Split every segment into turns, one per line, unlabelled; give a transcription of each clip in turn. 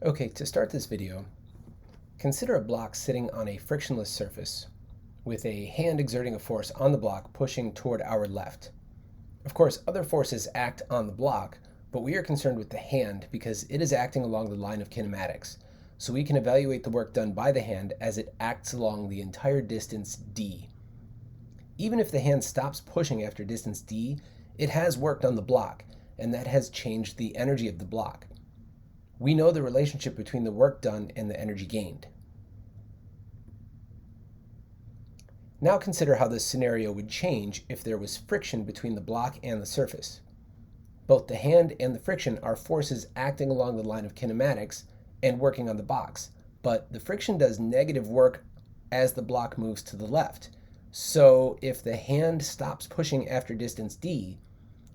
Okay, to start this video, consider a block sitting on a frictionless surface with a hand exerting a force on the block pushing toward our left. Of course, other forces act on the block, but we are concerned with the hand because it is acting along the line of kinematics, so we can evaluate the work done by the hand as it acts along the entire distance d. Even if the hand stops pushing after distance d, it has worked on the block, and that has changed the energy of the block. We know the relationship between the work done and the energy gained. Now consider how this scenario would change if there was friction between the block and the surface. Both the hand and the friction are forces acting along the line of kinematics and working on the box, but the friction does negative work as the block moves to the left. So if the hand stops pushing after distance d,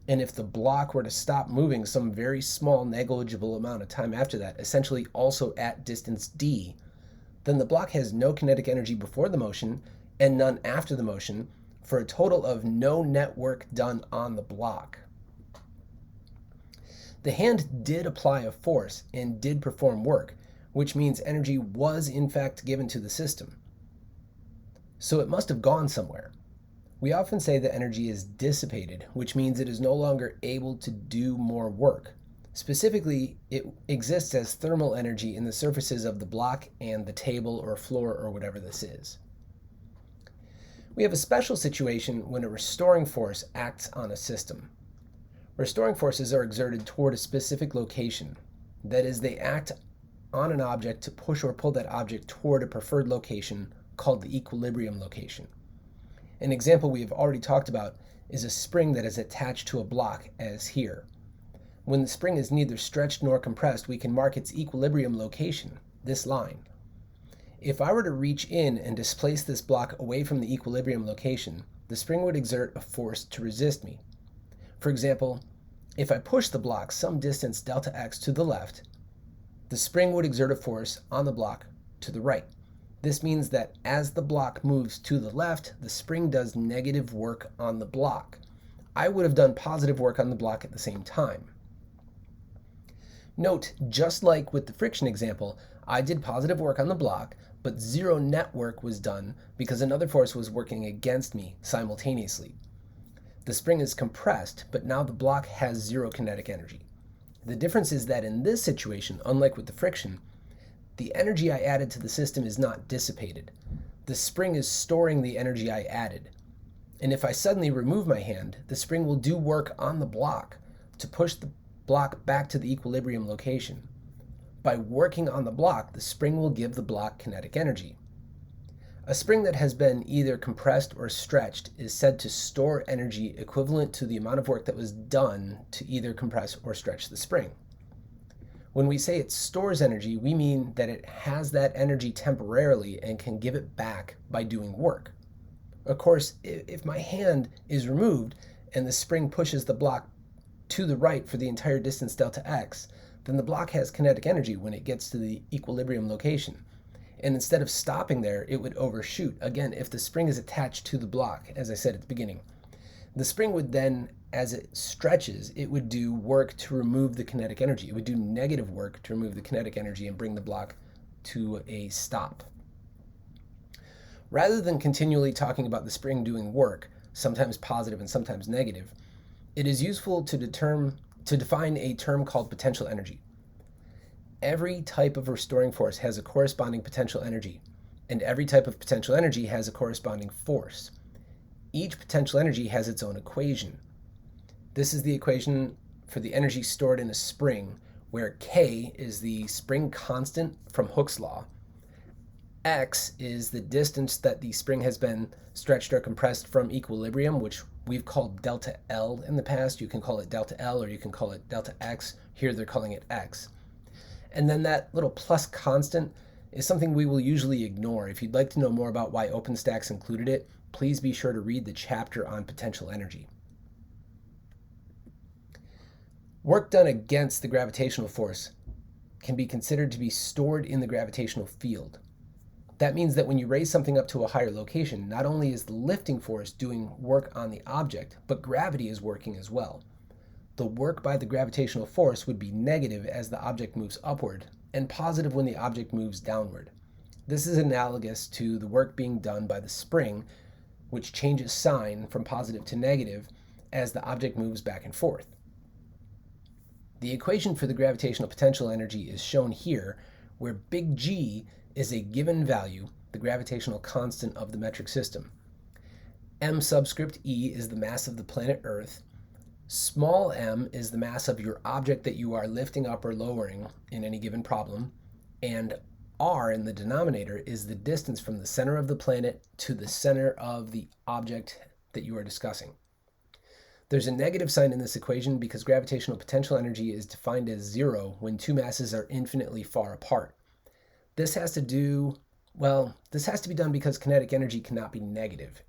and if the block were to stop moving some very small negligible amount of time after that, essentially also at distance d, then the block has no kinetic energy before the motion and none after the motion, for a total of no net work done on the block. The hand did apply a force and did perform work, which means energy was in fact given to the system. So it must have gone somewhere. We often say that energy is dissipated, which means it is no longer able to do more work. Specifically, it exists as thermal energy in the surfaces of the block and the table or floor or whatever this is. We have a special situation when a restoring force acts on a system. Restoring forces are exerted toward a specific location. That is, they act on an object to push or pull that object toward a preferred location called the equilibrium location. An example we have already talked about is a spring that is attached to a block, as here. When the spring is neither stretched nor compressed, we can mark its equilibrium location, this line. If I were to reach in and displace this block away from the equilibrium location, the spring would exert a force to resist me. For example, if I push the block some distance delta x to the left, the spring would exert a force on the block to the right. This means that as the block moves to the left, the spring does negative work on the block. I would have done positive work on the block at the same time. Note, just like with the friction example, I did positive work on the block, but zero net work was done because another force was working against me simultaneously. The spring is compressed, but now the block has zero kinetic energy. The difference is that in this situation, unlike with the friction, the energy I added to the system is not dissipated. The spring is storing the energy I added. And if I suddenly remove my hand, the spring will do work on the block to push the block back to the equilibrium location. By working on the block, the spring will give the block kinetic energy. A spring that has been either compressed or stretched is said to store energy equivalent to the amount of work that was done to either compress or stretch the spring. When we say it stores energy, we mean that it has that energy temporarily and can give it back by doing work. Of course, if my hand is removed and the spring pushes the block to the right for the entire distance delta x, then the block has kinetic energy when it gets to the equilibrium location. And instead of stopping there, it would overshoot, again, if the spring is attached to the block, as I said at the beginning. The spring would then, as it stretches, it would do work to remove the kinetic energy. It would do negative work to remove the kinetic energy and bring the block to a stop. Rather than continually talking about the spring doing work, sometimes positive and sometimes negative, it is useful to define a term called potential energy. Every type of restoring force has a corresponding potential energy, and every type of potential energy has a corresponding force. Each potential energy has its own equation. This is the equation for the energy stored in a spring, where K is the spring constant from Hooke's law. X is the distance that the spring has been stretched or compressed from equilibrium, which we've called delta L in the past. You can call it delta L or you can call it delta X. Here they're calling it X. And then that little plus constant is something we will usually ignore. If you'd like to know more about why OpenStax included it, please be sure to read the chapter on potential energy. Work done against the gravitational force can be considered to be stored in the gravitational field. That means that when you raise something up to a higher location, not only is the lifting force doing work on the object, but gravity is working as well. The work by the gravitational force would be negative as the object moves upward, and positive when the object moves downward. This is analogous to the work being done by the spring, which changes sign from positive to negative as the object moves back and forth. The equation for the gravitational potential energy is shown here, where big G is a given value, the gravitational constant of the metric system. M subscript E is the mass of the planet Earth. Small m is the mass of your object that you are lifting up or lowering in any given problem, and r in the denominator is the distance from the center of the planet to the center of the object that you are discussing. There's a negative sign in this equation because gravitational potential energy is defined as zero when two masses are infinitely far apart. This has to be done because kinetic energy cannot be negative.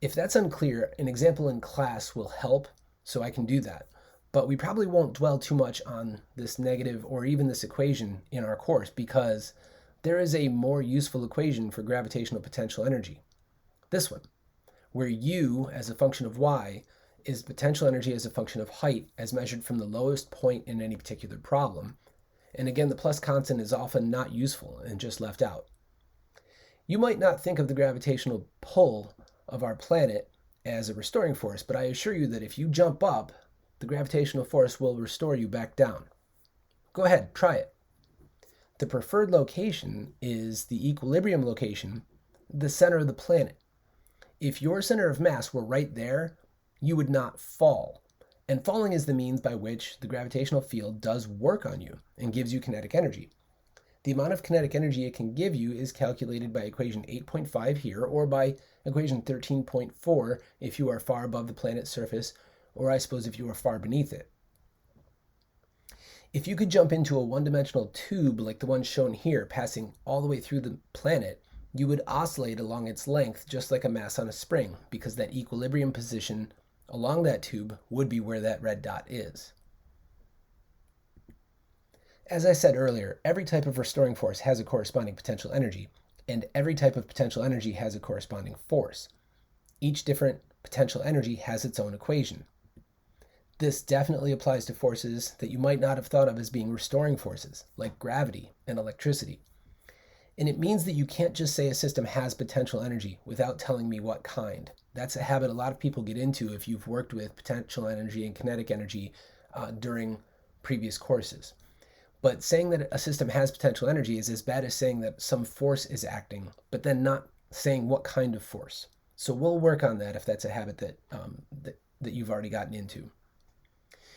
If that's unclear, an example in class will help, so I can do that. But we probably won't dwell too much on this negative or even this equation in our course because there is a more useful equation for gravitational potential energy. This one, where u as a function of y is potential energy as a function of height as measured from the lowest point in any particular problem. And again, the plus constant is often not useful and just left out. You might not think of the gravitational pull of our planet as a restoring force, but I assure you that if you jump up, the gravitational force will restore you back down. Go ahead, try it. The preferred location is the equilibrium location, the center of the planet. If your center of mass were right there, you would not fall. And falling is the means by which the gravitational field does work on you and gives you kinetic energy. The amount of kinetic energy it can give you is calculated by equation 8.5 here, or by equation 13.4 if you are far above the planet's surface, or I suppose if you are far beneath it. If you could jump into a one-dimensional tube like the one shown here, passing all the way through the planet, you would oscillate along its length just like a mass on a spring, because that equilibrium position along that tube would be where that red dot is. As I said earlier, every type of restoring force has a corresponding potential energy, and every type of potential energy has a corresponding force. Each different potential energy has its own equation. This definitely applies to forces that you might not have thought of as being restoring forces, like gravity and electricity. And it means that you can't just say a system has potential energy without telling me what kind. That's a habit a lot of people get into if you've worked with potential energy and kinetic energy during previous courses. But saying that a system has potential energy is as bad as saying that some force is acting, but then not saying what kind of force. So we'll work on that if that's a habit that you've already gotten into.